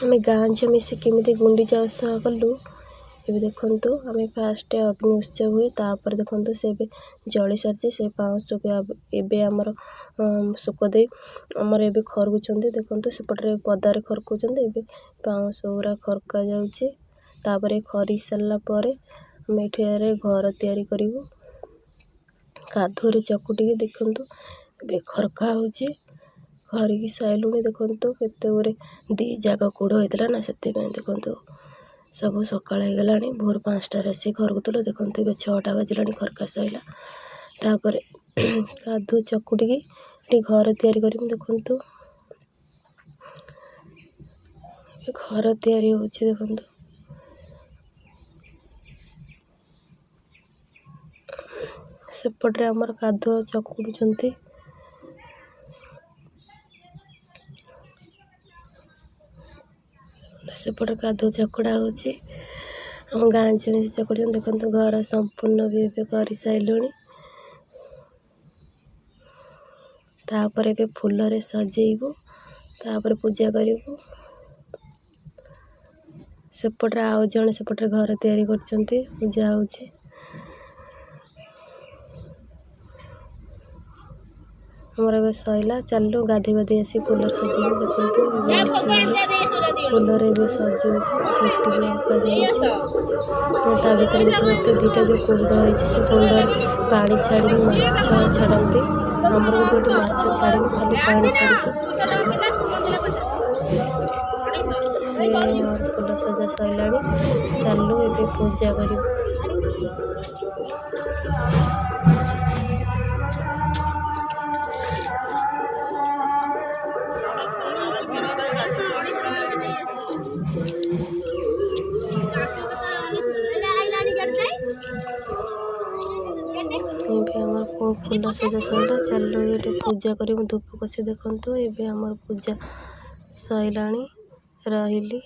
आम गाँ झील मिसी केमी गुंडीचा ओषा कलु। ये देखु आम फास्ट अग्नि उत्सव हुए तापर देखु से जली सारी से पाउस आमर सुखदे आमर ए खरकुंट देखु सेपटे पदार खरकुंट पाउस गुरा खरका जापर खरी सारापर आम ये घर तैयारी करूँ। कादुअरे चकुटिकी देखु ए खरका हो खरिकी साइलुणी देखु केते गुरे दी जाग कूड़ होता ना से देखु सब सकाल होगला भोर 5टार आसी खरकुल देखु ए 6टा बाजिला खरका सैला तापर कादुଅ चकुटिकी घर तैयारी करी देखु घर तैयारी होची देखु सेपटे आमर कादुଅ चकुड़ुचंती सेपटे कादुଅ चकुड़ा होची आम गाँ झील चकुड़ देखु घर संपूर्ण भी कर सारूँ तापर ए फूल सजेबू तापर पूजा करूँ। सेपटे आउ जड़े सेपटे घर तैयारी करछंती पूजा होची हमारा बस सैला चलो गाधे बाधे आसी फूल सजेबू देखु फूलर भी सजी ता भर देखते दुटा जो कुंड होती से कुंड पानी छाड़ी माछ छाड़ती आमर जो माछ छाड़ी खाली पानी छाड़ी फूल सजा सैला चलो ये पूजा कर फूल सजा सैला चलो ये पूजा कर धूप कषि देखु ये पूजा सैला रही।